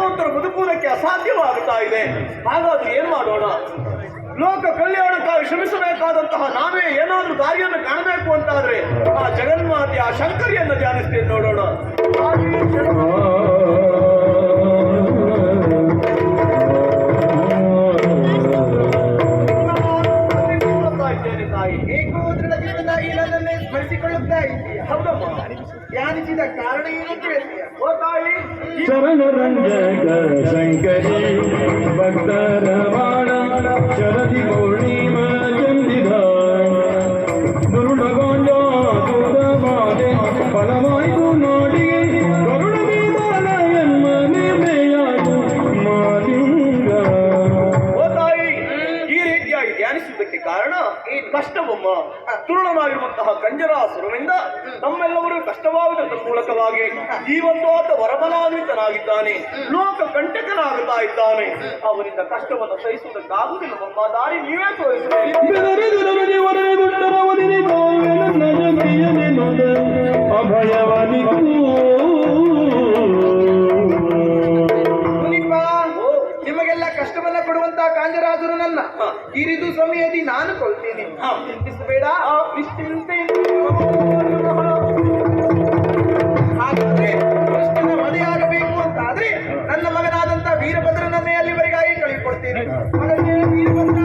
ಧರ್ಮವಂತರು ಬದುಕುವುದಕ್ಕೆ ಅಸಾಧ್ಯವಾಗುತ್ತಾ ಇದೆ. ಹಾಗಾದ್ರೆ ಏನ್ ಮಾಡೋಣ? ಲೋಕ ಕಲ್ಯಾಣಕ್ಕಾಗಿ ಶ್ರಮಿಸಬೇಕಾದಂತಹ ನಾವೇ ಏನಾದ್ರೂ ದಾರಿಯನ್ನು ಕಾಣಬೇಕು ಅಂತಾದ್ರೆ ಆ ಜಗನ್ಮಾತೆ ಆ ಶಂಕರಿಯನ್ನು ಧ್ಯಾನಿಸ್ತೇನೆ, ನೋಡೋಣ. ಸ್ಮರಿಸಿಕೊಳ್ಳುತ್ತಾ ಇದ್ದೀಯ. ಹೌದಮ್ಮ, ಧ್ಯಾನಿಸಿದ ಕಾರಣ ಏನು ಕೇಳ್ತೀಯ? ಓ ತಾಯಿ, ಶರಣರಂಜಕ ಶಂಕರಿ ಭಕ್ತರ ಬಾಣ ಶರದಿ ಪೂರ್ಣಿಮಾ ಚಂದಿದ ದುರುಣಗೊಂಡ ದೂರವಾದೆ ಫಲವಾಯ್ತು ನೋಡಿ ಕರುಣ ವಿಧಾನ ಎನ್ಮನೆಮೆಯಾದು ಮಾಲಿಂಗ. ಓ ತಾಯಿ, ಈ ರೀತಿಯಾಗಿ ಧ್ಯಾನಿಸುವುದಕ್ಕೆ ಕಾರಣ ಈ ಕಷ್ಟವಮ್ಮ. ತುರುಳನಾಗಿರುವಂತಹ ಕಂಜರಾಸುರನಿಂದ ನಮ್ಮೆಲ್ಲರೂ ಕಷ್ಟವಾಗುವುದರ ಮೂಲಕವಾಗಿ ಈ ಒಂದು ಆತ ವರಬಲಾನ್ವಿತನಾಗಿದ್ದಾನೆ, ಲೋಕ ಕಂಟಕನಾಗುತ್ತಾ ಇದ್ದಾನೆ. ಅವರಿಂದ ಕಷ್ಟವನ್ನು ಸಹಿಸುವುದಕ್ಕಾಗುವುದಿಲ್ಲ. ನಮ್ಮ ದಾರಿ ನೀವೇ ತೋರಿಸಬೇಕು. ನಿಮಗೆಲ್ಲ ಕಷ್ಟವನ್ನ ಕೊಡುವಂತಹ ಕಾಂಜರಾಸುರನನ್ನ ಕಿರಿದು ಸಮಯದಿ ನಾನು ಕೊಲ್ತೀನಿ. ಚಿಂತಿಸಬೇಡ, ನಿಶ್ಚಿಂತೆ. ಹಾಗಾದ್ರೆ ಕೃಷ್ಣನ ಮನೆಯಾಗಬೇಕು ಅಂತಾದ್ರೆ ನನ್ನ ಮಗನಾದಂತ ವೀರಭದ್ರನನ್ನೇ ಅಲ್ಲಿವರೆಗಾಗಿ ಕಳಿಕೊಡ್ತೀನಿ. ಮಗನೇ ವೀರಭದ್ರ,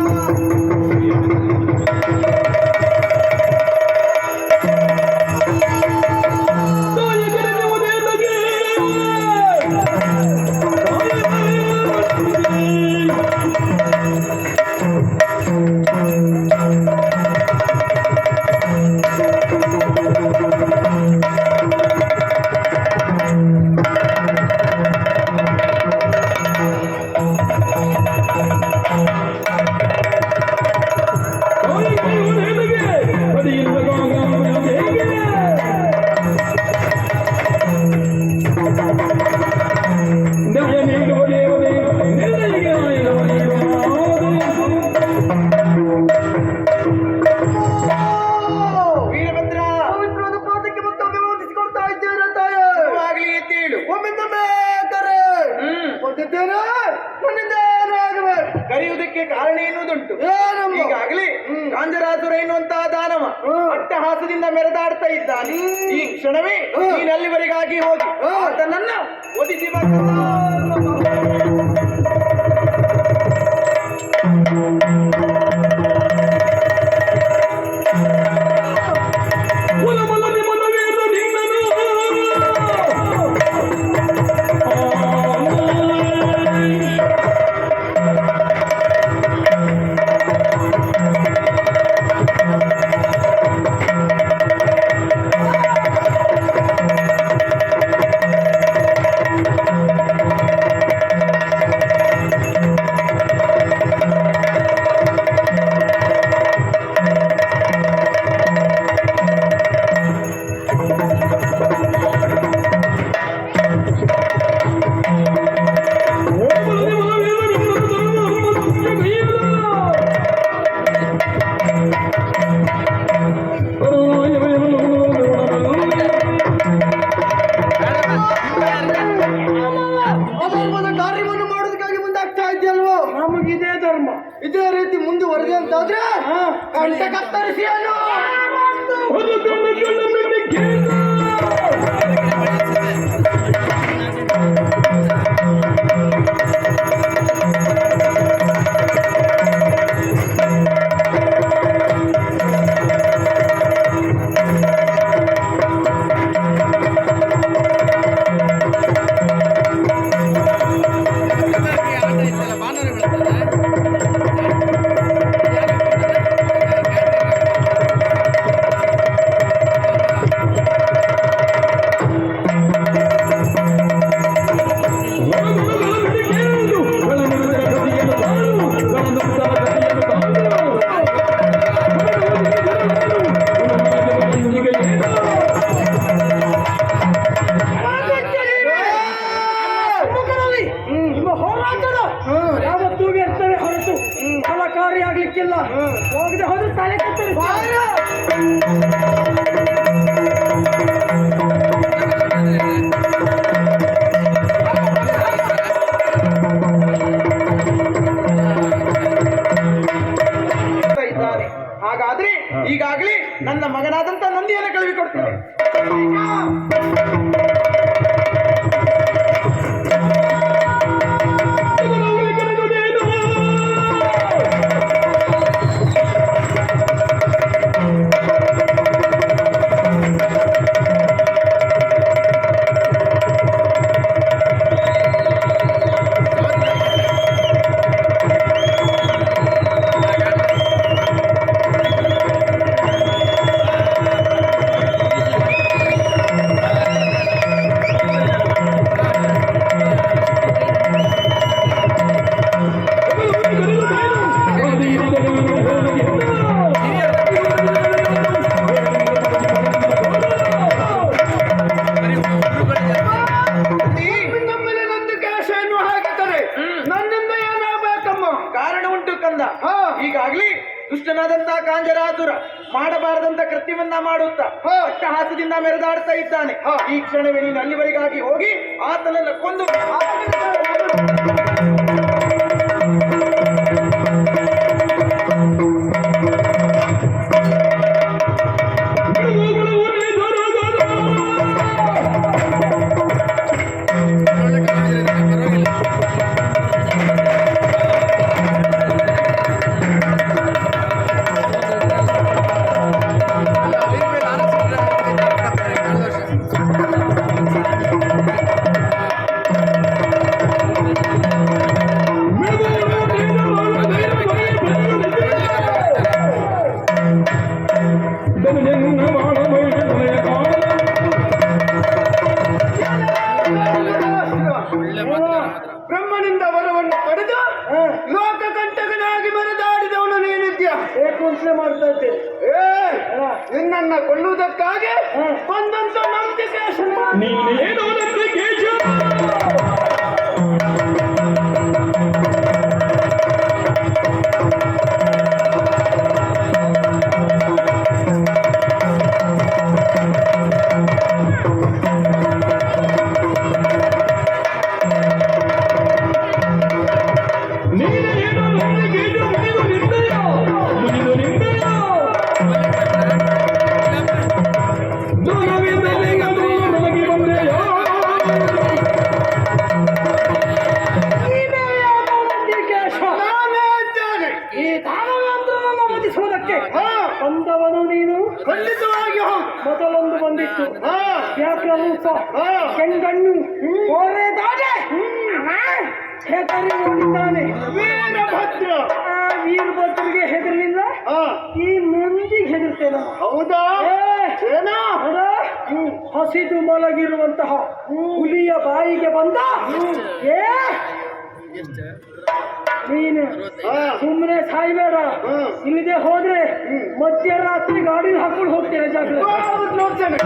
ಕರೆಯುವುದಕ್ಕೆ ಕಾರಣ ಎನ್ನುವುದುಂಟು. ಈಗಾಗಲೇ ಕಾಂಜರಾಸುರ ಎನ್ನುವಂತಹ ದಾನವ ಅಟ್ಟಹಾಸದಿಂದ ಮೆರೆದಾಡ್ತಾ ಇದ್ದಾನೆ. ಈ ಕ್ಷಣವೇ ನೀನು ಅಲ್ಲಿವರೆಗಾಗಿ ಹೋಗಿ ಆತನನ್ನ ಒದಿಸಿ ಕಾರ್ಯವನ್ನು ಮಾಡೋದಕ್ಕಾಗಿ ಮುಂದಾಗ್ತಾ ಇದೆಯಲ್ವೋ? ನಮಗಿದೇ ಧರ್ಮ. ಇದೇ ರೀತಿ ಮುಂದುವರೆದೆ ಅಂತಾದ್ರೆ ಕಂಠ ಕತ್ತರಿಸಿ ಫಲಕಾರಿಯಾಗ್ಲಿಕ್ಕಿಲ್ಲ. ಹೋಗದೆ ಹೋದ್ರೆ ತಲೆ ಕತ್ತರಿ. ಕಳಿಸಿಕೊಡ್ತೀನಿ. ನಮ್ಮಲ್ಲಿ ನಂಬಿಕೆ ಆಶೆಯನ್ನು ಹಾಕಿದರೆ ನನ್ನಿಂದ ಏನಾಗಬೇಕಮ್ಮ? ಕಾರಣ ಉಂಟು ಕಂದ. ಈಗಾಗ್ಲಿ ದುಷ್ಟನಾದಂತಹ ಕಾಂಜರಾಸುರ ಮಾಡಬಾರದಂತ ಕೃತ್ಯವನ್ನ ಮಾಡುತ್ತಾ ಅಟ್ಟಹಾಸದಿಂದ ಮೆರೆದಾಡ್ತಾ ಇದ್ದಾನೆ. ಈ ಕ್ಷಣವೇ ನೀನು ಅಲ್ಲಿವರೆಗಾಗಿ ಹೋಗಿ ಆತನನ್ನ ಕೊಂದು ಬ್ರಹ್ಮನಿಂದ ವರವನ್ನು ಪಡೆದು ಲೋಕಕಂಟಕನಾಗಿ ಮೆರೆದಾಡಿದವನು ನೀನಿದ್ಯಾ? ಏಕುಂಚನೆ ಮಾಡ್ತಾ ಇದ್ದೆ. ನಿನ್ನನ್ನ ಕೊಲ್ಲುವುದಕ್ಕಾಗಿ ಬಂದಂತ ನಂಬಿಕೆ ನೀನೇನೋ ನಂಬಿಕೇಶ ಬಂದವನು ನೀನು. ಖಂಡಿತವಾಗಿ ಮೊದಲೊಂದು ಬಂದಿತ್ತು. ವ್ಯಾಪ್ರರೂಪ ಕೆಂಗಣ್ಣು ಓರೆ ದಾಡೆ ಹೆದರಿ ನೋಡಿದ್ದಾನೆ. ವೀರಭದ್ರ ವೀರಭದ್ರಿಗೆ ಹೆದರಲಿಲ್ಲ, ಈ ಮಂದಿಗೆ ಹೆದರ್ತೇನ? ಹೌದಾ? ಹಸಿದು ಮಲಗಿರುವಂತಹ ಹುಲಿಯ ಬಾಯಿಗೆ ಬಂದ ನೀನು ಸುಮ್ಮನೆ ಸಾಯ್ಬೇಡ. ಇಲ್ಲಿದೆ ಹೋದ್ರೆ ಮಧ್ಯರಾತ್ರಿ ಗಾಡಿ ಹಾಕೊಂಡು ಹೋಗ್ತೇನೆ. ಜಾಗ್ರತೆ ನೋಡ್ತೇನೆ.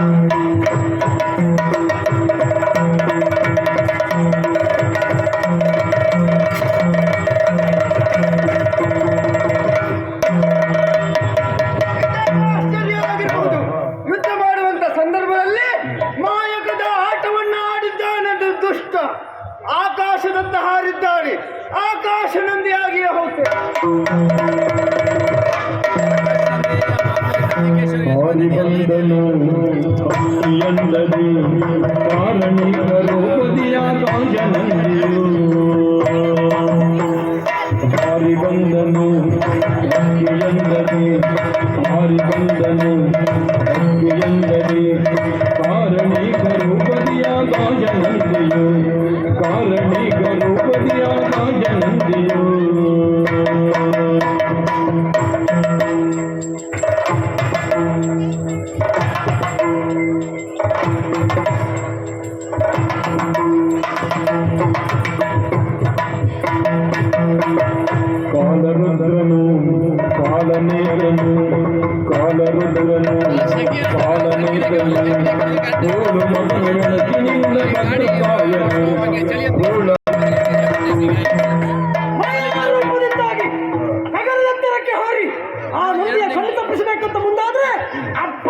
ಆಶ್ಚರ್ಯವಾಗಿರಬಹುದು, ಯುದ್ಧ ಮಾಡುವಂತ ಸಂದರ್ಭದಲ್ಲಿ ಮಾಯಕದ ಆಟವನ್ನು ಆಡಿದ್ದಾನೆಂದು ದುಷ್ಟ ಆಕಾಶದತ್ತ ಹಾರಿದ್ದಾನೆ. ಆಕಾಶ ನಂದಿಯಾಗಿಯೇ ಹೋಗ್ತೇನೆ. ಬಂದನು ಎಂದನು ಕಾರಣಿಕರು ಪದಿಯಾಕಾಶನಂದಿಯು ಹಾರಿ ಬಂದನು ಎಂದನು ಹಾರಿ ಬಂದನು ಎಂದನು ಕಾರಣಿಕರು ಪದಿಯಾಕಾಶನಂದಿಯು ಕಾರಣಿಕರು ಪದಿಯಾಕಾಶನಂದಿಯು ಕಾಲರುದ್ರನು ಕಾಲನೇತ್ರನು ಕಾಲರುದ್ರನು ಕಾಲನೇತ್ರನು ಗೋಳು ಮಗನೊಳಗಿನಿಂದ ನಗರದೆತ್ತರಕ್ಕೆ ಹಾರಿ ಆ ನಂದಿಯ ಕಣ್ಣು ತಪ್ಪಿಸಬೇಕಂತ ಮುಂದಾದ್ರೆ ಅಪ್ಪ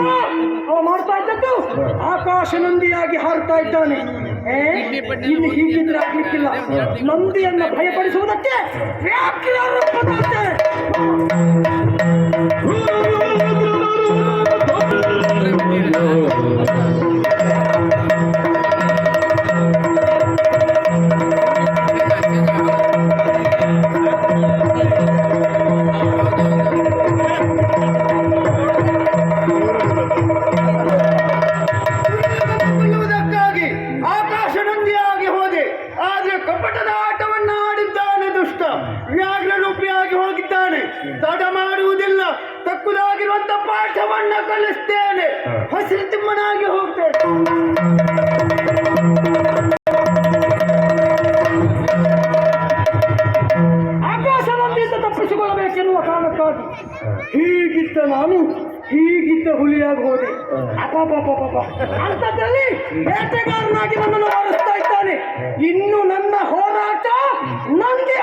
ಅವ ಮಾಡ್ತಾ ಇದ್ದದ್ದು ಆಕಾಶ ನಂದಿಯಾಗಿ ಹಾರುತ್ತಾ ಇದ್ದಾನೆ. ಇನ್ನು ಹೀಗಿದ್ರೆ ಆಗ್ಲಿಕ್ಕಿಲ್ಲ. ನಂದಿಯನ್ನ ಭಯಪಡಿಸುವುದಕ್ಕೆ ವ್ಯಾಖ್ಯಾನ ಕಪಟದ ಆಟವನ್ನು ಆಡಿದ್ದಾನೆ ದುಷ್ಟ. ವ್ಯಾಘ್ರ ರೂಪಿಯಾಗಿ ಹೋಗಿದ್ದಾನೆ. ತಡ ಮಾಡುವುದಿಲ್ಲ, ತಕ್ಕುದಾಗಿರುವಂತ ಪಾಠವನ್ನ ಕಲಿಸ್ತೇನೆ. ಹಸಿರು ತಿಮ್ಮನಾಗಿ ಹೋಗ್ತೇನೆ. ಆಕಾಶದಿಂದ ತಪ್ಪಿಸಿಕೊಳ್ಳಬೇಕೆನ್ನುವ ಕಾರಣಕ್ಕಾಗಿ ಹೀಗಿದ್ದ ನಾನು ಹೀಗಿದ್ದ ಹುಲಿಯಾಗಿ ಹೋದೆ. ಅಪಾಪ ಅಂತದ್ರಲ್ಲಿ ಬೇಟೆಗಾರನಾಗಿ ನನ್ನನ್ನು ಆರಿಸ್ತಾ ಇದ್ದಾನೆ. ಇನ್ನು ನನ್ನ ಹೋರಾಟ ನಂಗೆ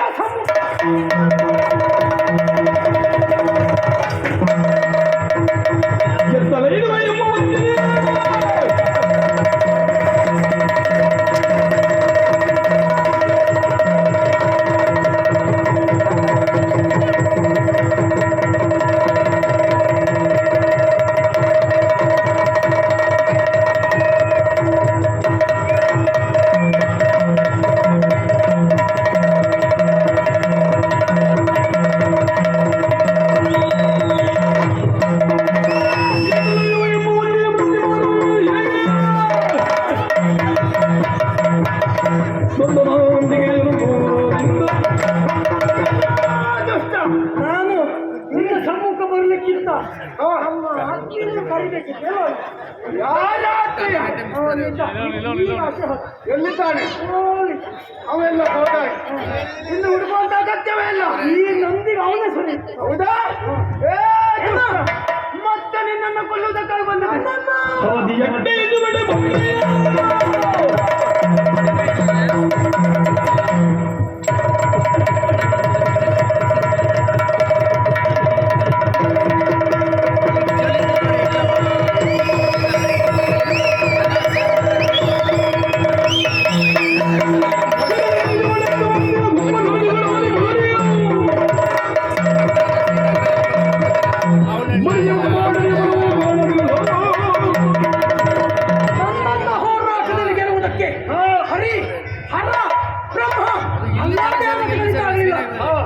ನಾನು ನಿನ್ನ ಸಮ್ಮುಖ ಬರಲಿಕ್ಕಿಂತ ನಮ್ಮ ಅಕ್ಕಿಯನ್ನು ಕರಿಬೇಕಿದ್ದೆ. ಎಲ್ಲಿದ್ದಾನೆ ಅವೆಲ್ಲ ಹೋದಾಗ ಇನ್ನು ಹುಡುಕುವಂತ ಅಗತ್ಯವೇ ಇಲ್ಲ. ಈ ನಂದಿಗೆ ಅವನೇ ಸರಿ. ಹೌದಾ? ಮತ್ತೆ ನಿನ್ನನ್ನು ಕೊಲ್ಲುವುದಕ್ಕಾಗಿ ಬಂದ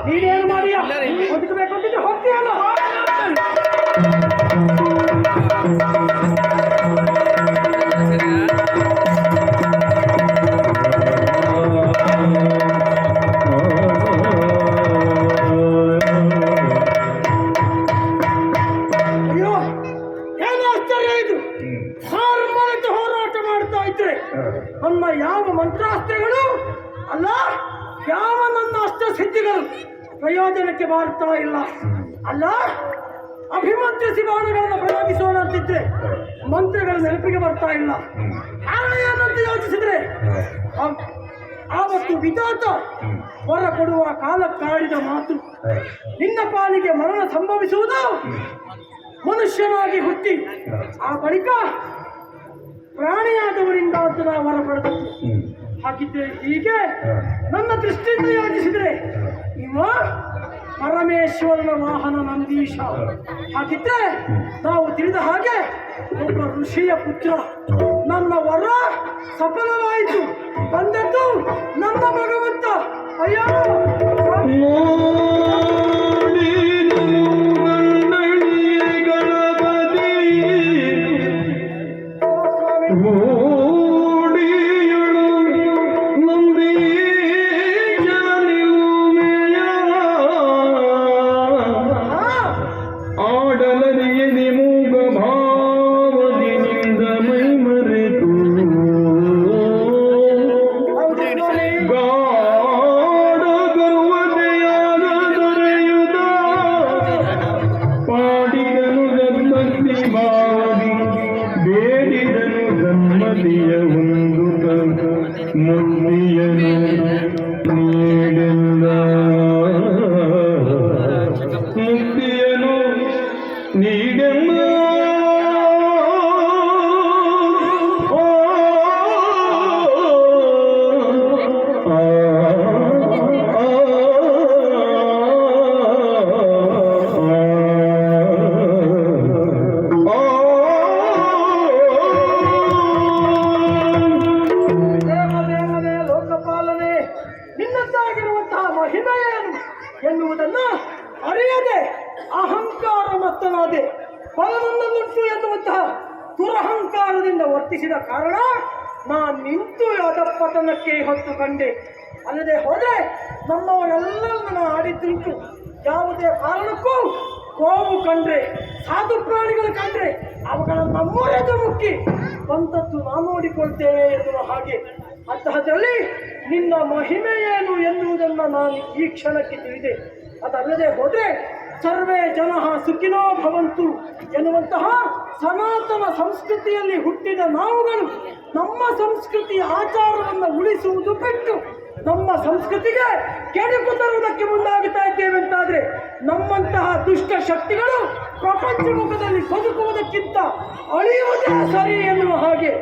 ನೀನೇನು ಮಾಡಿಯ ಬದುಕಬೇಕಂತಿದ್ರೆ ಹೋಗ್ತೀಯಲ್ಲ. ಅಯ್ಯೋ ಏನು ಆಶ್ಚರ್ಯ ಇದು. ಹಾರ್ಮನೆತು ಹೋರಾಟ ಮಾಡ್ತಾ ಇದ್ರೆ ನಮ್ಮ ಯಾವ ಮಂತ್ರಾಸ್ತ್ರಗಳು ಅಲ್ಲ, ಯಾವ ನನ್ನ ಅಷ್ಟಸಿದ್ಧಿಗಳು ಪ್ರಯೋಜನಕ್ಕೆ ಬಾರ್ತಾ ಇಲ್ಲ. ಅಲ್ಲ, ಅಭಿಮಂತ್ರಿಸಿ ಬಾಣಗಳನ್ನು ಪ್ರಯೋಗಿಸೋಣ ಅಂತಿದ್ರೆ ಮಂತ್ರಗಳ ನೆನಪಿಗೆ ಬರ್ತಾ ಇಲ್ಲ. ಕಾರಣ ಏನಂತ ಯೋಚಿಸಿದ್ರೆ ಆವತ್ತು ವಿಧಾತ ಹೊರ ಕೊಡುವ ಕಾಲಕ್ಕಾಡಿದ ಮಾತು, ನಿನ್ನ ಪಾಲಿಗೆ ಮರಣ ಸಂಭವಿಸುವುದು ಮನುಷ್ಯನಾಗಿ ಹುಟ್ಟಿ ಆ ಬಳಿಕ ಪ್ರಾಣಿಯಾದವರಿಂದ ಅಂತ ನಾವು ಹೊರ ಪಡೆದದ್ದು. ಹಾಗಿದ್ರೆ ಹೀಗೆ ನನ್ನ ದೃಷ್ಟಿಯಿಂದ ಯೋಚಿಸಿದ್ರೆ ಇವ ಪರಮೇಶ್ವರನ ವಾಹನ ನಂದೀಶ. ಹಾಗಿದ್ರೆ ನಾವು ತಿಳಿದ ಹಾಗೆ ಒಬ್ಬ ಋಷಿಯ ಪುತ್ರ. ನನ್ನ ವರ ಸಫಲವಾಯಿತು. ಬಂದದ್ದು ನನ್ನ ಭಗವಂತ. ಅಯ್ಯೋ ಎನ್ನುವುದನ್ನು ಅರಿಯದೆ ಅಹಂಕಾರ ಮತ್ತನಾದೆ ಫಲವನ್ನುಂಟು ಎನ್ನುವಂತಹ ದುರಹಂಕಾರದಿಂದ ವರ್ತಿಸಿದ ಕಾರಣ ನಾನು ನಿಂತು ಅಧಪತನಕ್ಕೆ ಹೊತ್ತು ಕಂಡೆ. ಅಲ್ಲದೆ ಹೋದ್ರೆ ನಮ್ಮವರೆಲ್ಲರನ್ನ ಆಡಿದ್ದುಂಟು. ಯಾವುದೇ ಕಾರಣಕ್ಕೂ ಗೋವು ಕಂಡ್ರೆ, ಸಾಧು ಪ್ರಾಣಿಗಳು ಕಂಡ್ರೆ ಅವುಗಳನ್ನು ನಮ್ಮೂರೆದು ಮುಕ್ಕಿ ಬಂದದ್ದು ನಾವು ನೋಡಿಕೊಳ್ತೇವೆ ಎನ್ನುವ ಹಾಗೆ. ಅಂತಹದ್ರಲ್ಲಿ ನಿನ್ನ ಮಹಿಮೆ ಏನು ಎನ್ನುವುದನ್ನು ನಾನು ಈ ಕ್ಷಣಕ್ಕೆ ತಿಳಿದೆ. ಅದಲ್ಲದೆ ಹೋದ್ರೆ ಸರ್ವೇ ಜನಃ ಸುಖಿನೋ ಭವಂತು ಎನ್ನುವಂತಹ ಸನಾತನ ಸಂಸ್ಕೃತಿಯಲ್ಲಿ ಹುಟ್ಟಿದ ನಾವುಗಳು ನಮ್ಮ ಸಂಸ್ಕೃತಿಯ ಆಚಾರವನ್ನು ಉಳಿಸುವುದು ಬಿಟ್ಟು ನಮ್ಮ ಸಂಸ್ಕೃತಿಗೆ ಕೆಡುಕು ತರುವುದಕ್ಕೆ ಮುಂದಾಗುತ್ತಾ ಇದ್ದೇವೆ ಅಂತಾದ್ರೆ ನಮ್ಮಂತಹ ದುಷ್ಟ ಶಕ್ತಿಗಳು ಪ್ರಪಂಚ ಮುಖದಲ್ಲಿ ಬದುಕುವುದಕ್ಕಿಂತ ಅಳಿಯುವುದೇ ಸರಿ ಎನ್ನುವ ಹಾಗೆ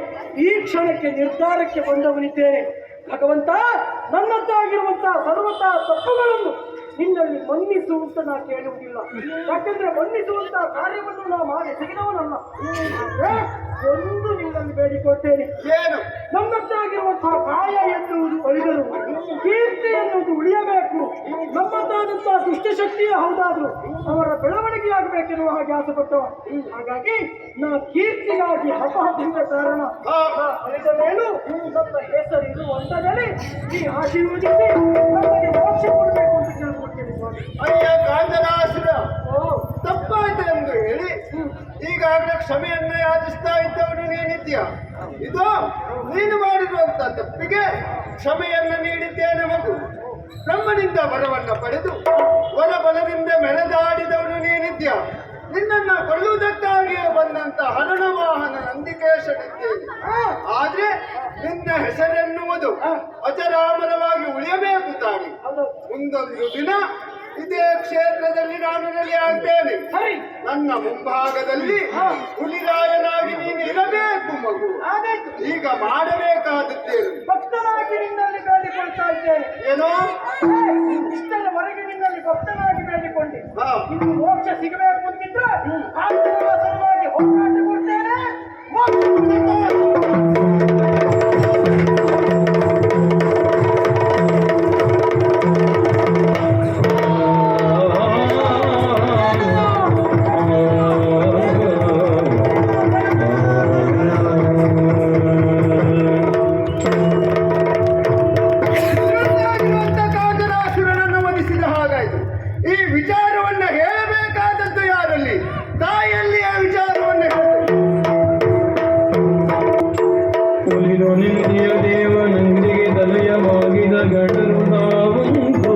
ಈ ಕ್ಷಣಕ್ಕೆ ನಿರ್ಧಾರಕ್ಕೆ ಬಂದವನಿದ್ದೇನೆ. ಭಗವಂತ, ನನ್ನದ್ದಾಗಿರುವಂತಹ ಸರ್ವತಾ ತಪ್ಪುಗಳನ್ನು ನಿನ್ನಲ್ಲಿ ಮನ್ನಿಸುವಂತ ನಾ ಕೇಳುವುದಿಲ್ಲ. ಯಾಕೆಂದ್ರೆ ಮನ್ನಿಸುವಂತಹ ಕಾರ್ಯವನ್ನು ನಾ ಮಾಡಿ ಸಿಗಿದವನಲ್ಲ. ಎಂದು ನಿನ್ನಲ್ಲಿ ಬೇಡಿಕೊಳ್ತೇನೆ, ಏನು ನಮ್ಮದ್ದಾಗಿರುವಂತಹ ಕಾಯ ಎನ್ನುವುದು ಅಳಿದರು, ಕೀರ್ತಿ ಎನ್ನುವುದು ಉಳಿಯಬೇಕು. ನಮ್ಮದಾದಂತಹ ದುಷ್ಟಶಕ್ತಿಯೇ ಹೌದಾದ್ರು ಅವರ ಬೆಳವಣಿಗೆಯಾಗಬೇಕೆನ್ನುವ ಹಾಗೆ ಆಸೆಪಟ್ಟವ. ಹಾಗಾಗಿ ನಾ ಕೀರ್ತಿಗಾಗಿ ಹಸಹಸಿದ ಕಾರಣ ಅಳಿದ ಮೇಲೂ ನಮ್ಮ ಹೆಸರು ಇರುವಂತದಲ್ಲಿ ಈ ಆಶೀರ್ವದಿಸಿ ನಮಗೆ ಮೋಕ್ಷ ಕೊಡಬೇಕು ಅಂತ ಕೇಳ್ಕೊಡ್ತೇನೆ ಸ್ವಾಮಿ. ಅಯ್ಯ ಕಾಂಜನಾಸುರ, ತಪ್ಪಾಯ್ತು ಎಂದು ಹೇಳಿ ಈಗಾಗಲೇ ಕ್ಷಮೆಯನ್ನ ಯಾಚಿಸ್ತಾ ಇದ್ದವನು ನೀನಿದ್ಯ. ಇದು ನೀನು ಮಾಡಿರುವಂತ ತಪ್ಪಿಗೆ ಕ್ಷಮೆಯನ್ನ ನೀಡಿದ್ದೇನೆ ಮಗು. ಬ್ರಹ್ಮನಿಂದ ವರವನ್ನ ಪಡೆದು ವರ ಬಲದಿಂದ ಮೆರೆದಾಡಿದವನು ನೀನಿದ್ಯ. ನಿನ್ನನ್ನ ಕೊಲ್ಲುವುದಕ್ಕಾಗಿಯೇ ಬಂದಂತ ಹರಣ ವಾಹನ ನಂದಿಕೇಶನಿದ್ದೇನೆ. ಆದ್ರೆ ನಿನ್ನ ಹೆಸರೆನ್ನುವುದು ಅಜರಾಮರವಾಗಿ ಉಳಿಯಬೇಕು ತಾನೆ. ಮುಂದೊಂದು ದಿನ ಇದೇ ಕ್ಷೇತ್ರದಲ್ಲಿ ನಾನು ನೆಲೆಯಾಗ್ತೇನೆ. ನನ್ನ ಮುಂಭಾಗದಲ್ಲಿ ಹುಲಿರಾಯನಾಗಿ ನೀನು ಇರಬೇಕು ಮಗು. ಈಗ ಮಾಡಬೇಕಾದದ್ದೇನು? ಭಕ್ತನಾಗಿ ನಿನ್ನಲ್ಲಿ ಬೇಡಿಕೊಳ್ತಾ ಇದ್ದೇನೆ. ಏನೋ ಇಷ್ಟರವರೆಗೆ ನಿನ್ನಲ್ಲಿ ಭಕ್ತನಾಗಿ ಬೇಡಿಕೊಂಡೆ. ಹಾ. ಇನ್ನು ಮೋಕ್ಷ ಸಿಗಬೇಕು ಅಂತಿದ್ರೆ ಕಾಂತಿರುವ ಸಲುವಾಗಿ ಹೋರಾಟ ಕೊಡ್ತೇನೆ. ದೇವನಂದಿಗೆ ತಲೆಯವಾಗಿದ ಗಂಡನು ನಾವಂತೂ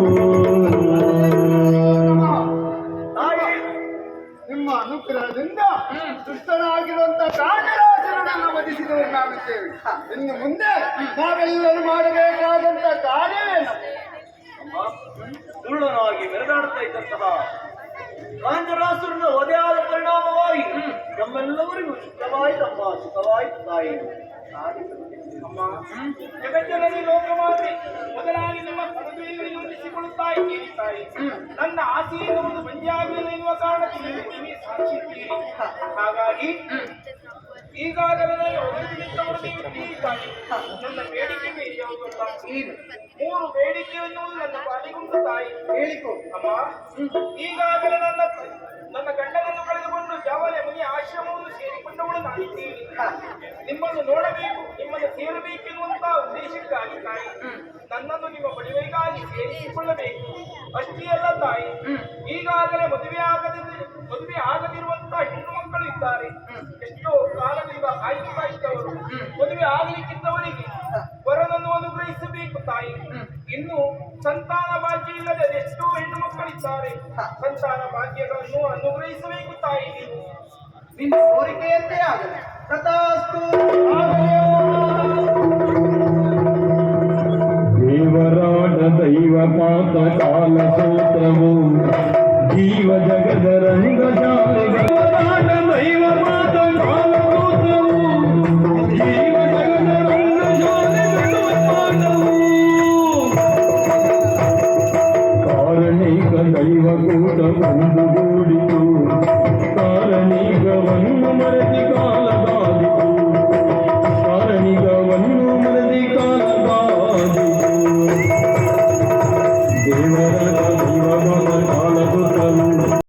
ನಿಮ್ಮ ಅನುಗ್ರಹದಿಂದ ದುಷ್ಟನಾಗಿರುವಂತ ಕಾಂಜರಾಸುರನನ್ನು ವಧಿಸಿದವರು ನಾವಿದ್ದೇವೆ. ಇನ್ನು ಮುಂದೆ ನಾವೆಲ್ಲರೂ ಮಾಡಬೇಕಾದಂತ ಕಾರ್ಯವೇನು? ದುರುಳನಾಗಿ ಮೆರೆದಾಡ್ತಾ ಇದ್ದಂತಹ ಕಾಂಜರಾಸುರನ ವಧೆಯಾದ ಪರಿಣಾಮವಾಗಿ ನಮ್ಮೆಲ್ಲವರಿಗೂ ಸುಖವಾಯಿತಮ್ಮ, ಸುಖವಾಯಿತು ತಾಯಿ. ಅಮ್ಮ, ಜಗತ್ತಿನಲ್ಲಿ ಲೋಕಮಾತೆ ಮೊದಲಾಗಿ ನಿಮ್ಮ ಪದವಿಯನ್ನು ಯೋಚಿಸಿಕೊಳ್ಳುತ್ತಾ ಇದ್ದೀನಿ ತಾಯಿ. ನನ್ನ ಆಸೆಯಿಂದ ಒಂದು ಮಂಜಾಗಲಿಲ್ಲ ಎನ್ನುವ ಕಾರಣಕ್ಕೆ ನೀವೇ ಸಾಕ್ಷಿದ್ದೀರಿ. ಹಾಗಾಗಿ ಈಗಾಗಲೇ ನಾನು ನನ್ನ ಬೇಡಿಕೆ ಮೇಲೆ ಯಾವುದಲ್ಲ. 3 ಬೇಡಿಕೆ ಎನ್ನುವುದು ನನ್ನ ಪಾಲಿಗುಂಟು ತಾಯಿ. ಹೇಳಿಕೊ ಅಮ್ಮ. ಈಗಾಗಲೇ ನನ್ನ ಗಂಡನನ್ನು ಕಳೆದುಕೊಂಡು ಜಾವಲೆ ಮುನಿ ಆಶ್ರಮವನ್ನು ಸೇರಿಕೊಂಡವಳು ನಾನಿದ್ದೀನಿ. ನಿಮ್ಮನ್ನು ನೋಡಬೇಕು, ನಿಮ್ಮನ್ನು ಸೇರಬೇಕೆನ್ನುವಂತಹ ಉದ್ದೇಶಕ್ಕಾಗಿ ತಾಯಿ ನನ್ನನ್ನು ನಿಮ್ಮ ಬಳಿಗಾಗಿ ಸೇರಿಸಿಕೊಳ್ಳಬೇಕು. ಅಷ್ಟೇ ಅಲ್ಲ ತಾಯಿ, ಈಗಾಗಲೇ ಮದುವೆ ಆಗದಿರುವಂತಹ ಹೆಣ್ಣು ಮಕ್ಕಳು ಇದ್ದಾರೆ. ಎಷ್ಟೋ ಕಾಲದಿಂದ ಕಾಯುತ್ತಾ ಇದ್ದವರು, ಮದುವೆ ಆಗಲಿಕ್ಕಿದ್ದವರಿಗೆ ವರನನ್ನು ಅನುಗ್ರಹಿಸಬೇಕು ತಾಯಿ. ಇನ್ನು ಸಂತಾನ ಭಾಗ್ಯ ಇಲ್ಲದೆ ಎಷ್ಟೋ ಹೆಣ್ಣು ಮಕ್ಕಳಿದ್ದಾರೆ. ಸಂತಾನ ಭಾಗ್ಯಗಳನ್ನು ಅನುಗ್ರಹಿಸಬೇಕು ತಾಯಿ. ನೀವು ನಿನ್ನ ಕೋರಿಕೆಯಂತೆ ಆಗಲಿ. ತಥಾಸ್ತು. ದೇವರಾಡ ದೈವ ಪಾತ ಕಾಲ ಸೂತ್ರವು ಜೀವ ಜಗದ ರಂಗ ದೇವರಾಡ ದೈವ ಪಾತ ಕಾಲ ಸೂತ್ರವು ಜೀವ ಜಗದ ರಂಗ ಕಾರಣಿಕ ದೈವ ಕೂಟ ಒಂದುಗೂಡಿತು ಕಾರಣಿಕವನ್ನು ಮರೆತಿ